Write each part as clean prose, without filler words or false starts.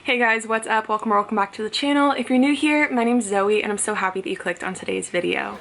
Hey guys, what's up? Welcome or welcome back to the channel. If you're new here, my name's Zoe and I'm so happy that you clicked on today's video.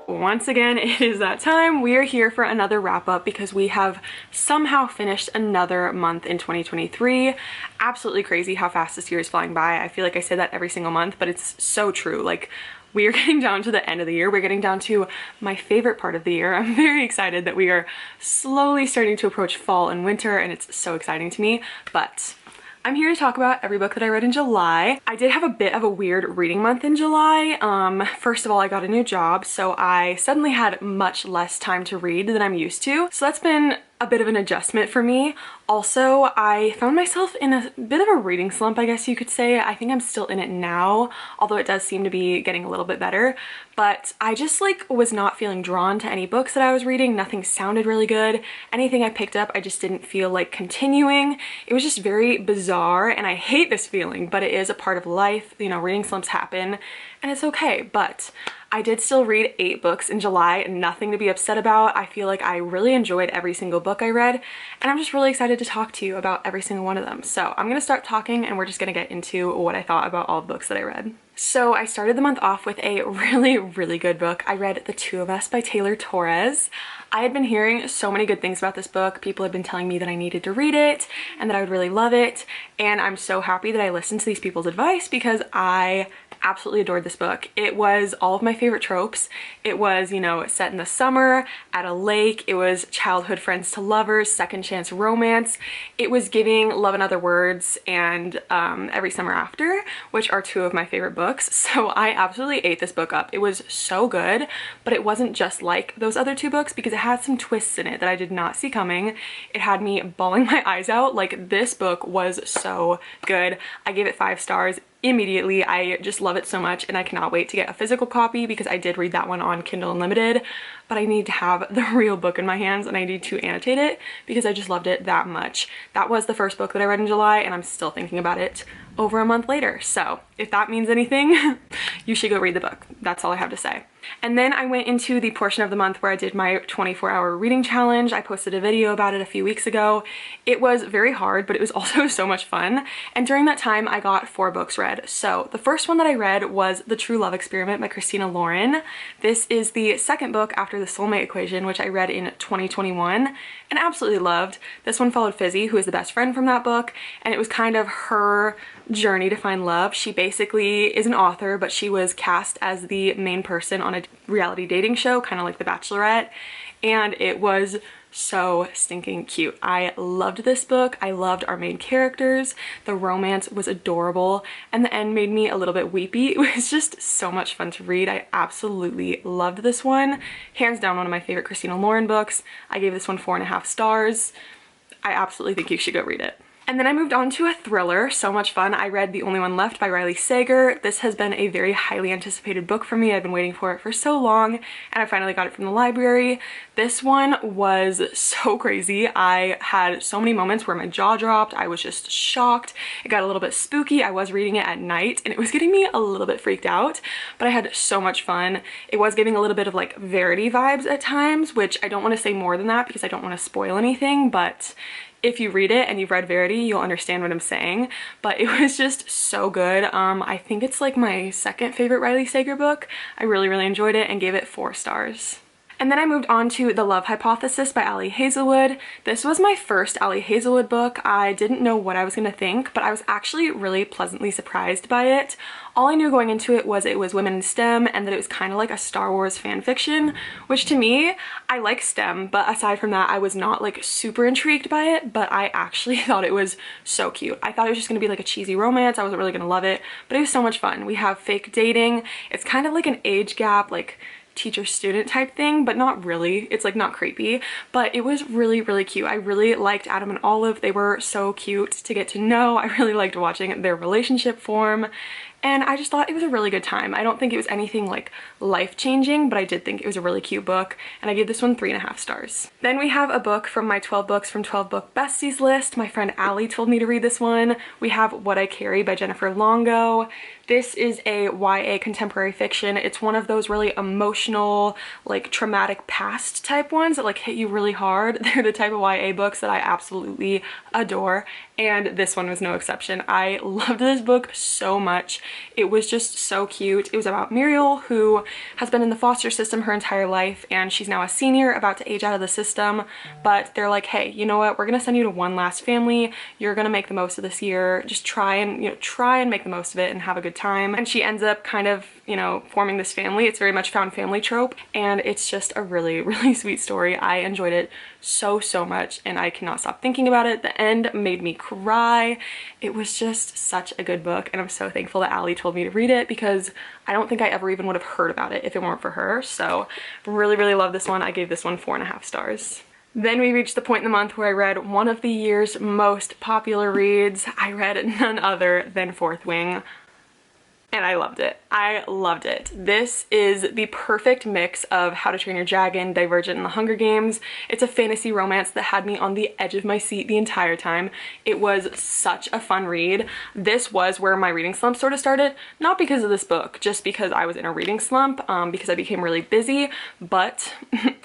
Once again, it is that time. We are here for another wrap up because we have somehow finished another month in 2023. Absolutely crazy how fast this year is flying by. I feel like I say that every single month, but it's so true. Like, we are getting down to the end of the year. We're getting down to my favorite part of the year. I'm very excited that we are slowly starting to approach fall and winter, and it's so exciting to me. But I'm here to talk about every book that I read in July. I did have a bit of a weird reading month in July. First of all, I got a new job, so I suddenly had much less time to read than I'm used to. So that's been a bit of an adjustment for me. Also, I found myself in a bit of a reading slump, I guess you could say. I think I'm still in it now, although it does seem to be getting a little bit better. But I just was not feeling drawn to any books that I was reading. Nothing sounded really good. Anything I picked up, I just didn't feel like continuing. It was just very bizarre, and I hate this feeling, but it is a part of life. You know, reading slumps happen, and it's okay. But I did still read 8 books in July, nothing to be upset about. I feel like I really enjoyed every single book I read, and I'm just really excited to talk to you about every single one of them. So I'm gonna start talking and we're just gonna get into what I thought about all the books that I read. So I started the month off with a really good book. I read The Two of Us by Taylor Torres. I had been hearing so many good things about this book. People had been telling me that I needed to read it and that I would really love it, and I'm so happy that I listened to these people's advice because I absolutely adored this book. It was all of my favorite tropes. It was, you know, set in the summer, at a lake. It was childhood friends to lovers, second chance romance. It was giving Love in Other Words and Every Summer After, which are 2 of my favorite books. So I absolutely ate this book up. It was so good, but it wasn't just like those other 2 books because it had some twists in it that I did not see coming. It had me bawling my eyes out. Like, this book was so good. I gave it 5 stars immediately. I just love it so much, and I cannot wait to get a physical copy because I did read that one on Kindle Unlimited, but I need to have the real book in my hands and I need to annotate it because I just loved it that much. That was the first book that I read in July, and I'm still thinking about it over a month later. So if that means anything, you should go read the book. That's all I have to say. And then I went into the portion of the month where I did my 24-hour reading challenge. I posted a video about it a few weeks ago. It was very hard, but it was also so much fun. And during that time, I got 4 books read. So the first one that I read was The True Love Experiment by Christina Lauren. This is the second book after The Soulmate Equation, which I read in 2021 and absolutely loved. This one followed Fizzy, who is the best friend from that book, and it was kind of her journey to find love. She basically is an author, but she was cast as the main person on a reality dating show, kind of like The Bachelorette, and it was so stinking cute. I loved this book. I loved our main characters. The romance was adorable, and the end made me a little bit weepy. It was just so much fun to read. I absolutely loved this one. Hands down one of my favorite Christina Lauren books. I gave this one 4.5 stars. I absolutely think you should go read it. And then I moved on to a thriller. So much fun. I read The Only One Left by Riley Sager. This has been a very highly anticipated book for me. I've been waiting for it for so long, and I finally got it from the library. This one was so crazy. I had so many moments where my jaw dropped. I was just shocked. It got a little bit spooky. I was reading it at night, and it was getting me a little bit freaked out, but I had so much fun. It was giving a little bit of like Verity vibes at times, which I don't want to say more than that because I don't want to spoil anything, but if you read it and you've read Verity, you'll understand what I'm saying. But it was just so good. I think it's like my second favorite Riley Sager book. I really enjoyed it and gave it 4 stars. And then I moved on to The Love Hypothesis by Ali Hazelwood. This was my first Ali Hazelwood book. I didn't know what I was going to think, but I was actually really pleasantly surprised by it. All I knew going into it was women in STEM and that it was kind of like a Star Wars fan fiction, which to me, I like STEM, but aside from that, I was not like super intrigued by it, but I actually thought it was so cute. I thought it was just going to be like a cheesy romance. I wasn't really going to love it, but it was so much fun. We have fake dating. It's kind of like an age gap, like teacher-student type thing, but not really. It's like not creepy, but it was really cute. I really liked Adam and Olive. They were so cute to get to know. I really liked watching their relationship form, and I just thought it was a really good time. I don't think it was anything like life-changing, but I did think it was a really cute book, and I gave this one 3.5 stars. Then we have a book from my 12 books from 12 book besties list. My friend Allie told me to read this one. We have What I Carry by Jennifer Longo. This is a YA contemporary fiction. It's one of those really emotional, like traumatic past type ones that like hit you really hard. They're the type of YA books that I absolutely adore, and this one was no exception. I loved this book so much. It was just so cute. It was about Muriel, who has been in the foster system her entire life, and she's now a senior about to age out of the system, but they're like, hey, you know what, we're gonna send you to one last family. You're gonna make the most of this year. Just try and make the most of it and have a good time. And she ends up kind of, forming this family. It's very much found family trope, and it's just a really, really sweet story. I enjoyed it so much, and I cannot stop thinking about it. The end made me cry. It was just such a good book, and I'm so thankful that Allie told me to read it, because I don't think I ever even would have heard about it if it weren't for her. So really, really love this one. I gave this one 4.5 stars. Then we reached the point in the month where I read one of the year's most popular reads. I read none other than Fourth Wing, and I loved it. I loved it. This is the perfect mix of How to Train Your Dragon, Divergent, and The Hunger Games. It's a fantasy romance that had me on the edge of my seat the entire time. It was such a fun read. This was where my reading slump sort of started, not because of this book, just because I was in a reading slump, because I became really busy, but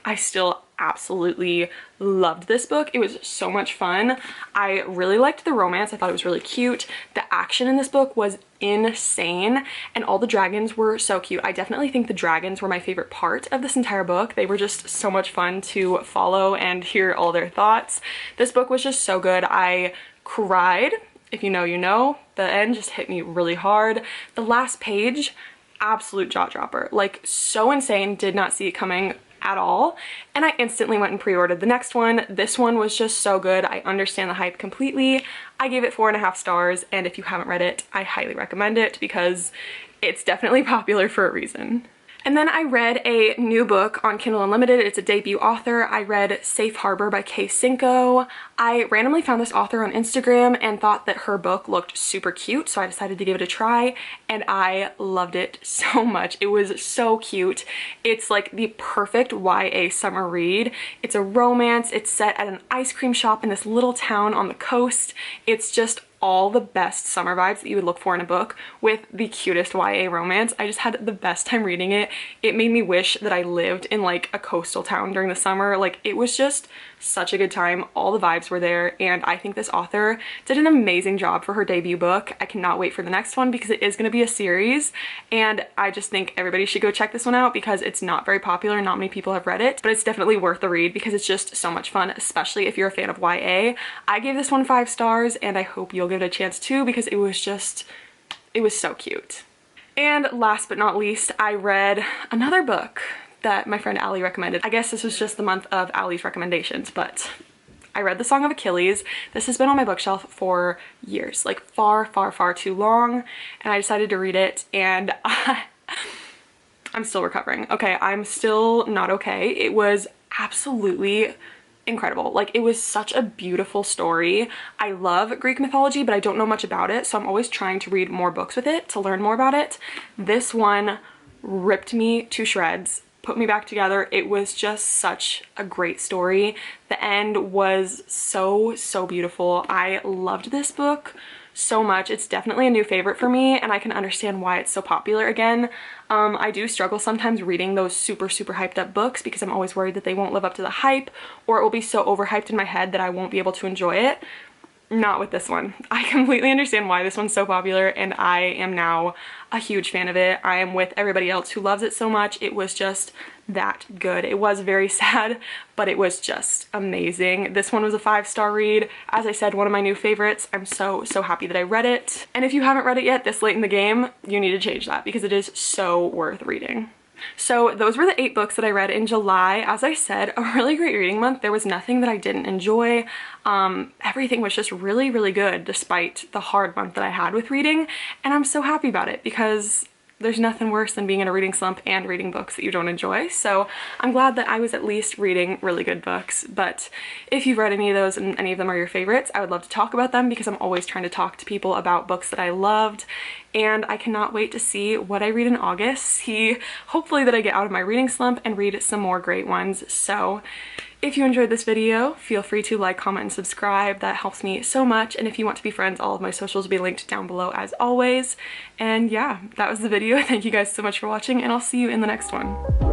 I still absolutely loved this book. It was so much fun. I really liked the romance. I thought it was really cute. The action in this book was insane, and all the dragons were so cute. I definitely think the dragons were my favorite part of this entire book. They were just so much fun to follow and hear all their thoughts. This book was just so good. I cried. If you know, you know. The end just hit me really hard. The last page, absolute jaw dropper. Like, so insane. Did not see it coming at all, and I instantly went and pre-ordered the next one. This one was just so good. I understand the hype completely. I gave it 4.5 stars, and if you haven't read it, I highly recommend it, because it's definitely popular for a reason. And then I read a new book on Kindle Unlimited. It's a debut author. I read Safe Harbor by Kay Cinco. I randomly found this author on Instagram and thought that her book looked super cute, so I decided to give it a try, and I loved it so much. It was so cute. It's like the perfect YA summer read. It's a romance. It's set at an ice cream shop in this little town on the coast. It's just all the best summer vibes that you would look for in a book, with the cutest YA romance. I just had the best time reading it. It made me wish that I lived in like a coastal town during the summer. Like, it was just such a good time. All the vibes were there, and I think this author did an amazing job for her debut book. I cannot wait for the next one, because it is going to be a series, and I just think everybody should go check this one out, because it's not very popular. Not many people have read it, but it's definitely worth the read, because it's just so much fun, especially if you're a fan of YA. I gave this one 5 stars, and I hope you'll give it a chance too, because it was so cute. And last but not least, I read another book that my friend Allie recommended. I guess this was just the month of Allie's recommendations, but I read The Song of Achilles. This has been on my bookshelf for years, like far too long, and I decided to read it, and I'm still recovering. Okay, I'm still not okay. It was absolutely incredible. Like, it was such a beautiful story. I love Greek mythology, but I don't know much about it, so I'm always trying to read more books with it to learn more about it. This one ripped me to shreds, put me back together. It was just such a great story. The end was so beautiful. I loved this book so much. It's definitely a new favorite for me, and I can understand why it's so popular again. I do struggle sometimes reading those super hyped up books, because I'm always worried that they won't live up to the hype, or it will be so overhyped in my head that I won't be able to enjoy it. Not with this one. I completely understand why this one's so popular, and I am now a huge fan of it. I am with everybody else who loves it so much. It was just that good. It was very sad, but it was just amazing. This one was a 5-star read. As I said, one of my new favorites. I'm so happy that I read it. And if you haven't read it yet this late in the game, you need to change that, because it is so worth reading. So those were the 8 books that I read in July. As I said, a really great reading month. There was nothing that I didn't enjoy. Everything was just really good, despite the hard month that I had with reading, and I'm so happy about it, because there's nothing worse than being in a reading slump and reading books that you don't enjoy. So I'm glad that I was at least reading really good books. But if you've read any of those and any of them are your favorites, I would love to talk about them because I'm always trying to talk to people about books that I loved, and I cannot wait to see what I read in August. See, hopefully that I get out of my reading slump and read some more great ones. So if you enjoyed this video, feel free to like, comment, and subscribe. That helps me so much. And if you want to be friends, all of my socials will be linked down below as always. And yeah, that was the video. Thank you guys so much for watching, and I'll see you in the next one.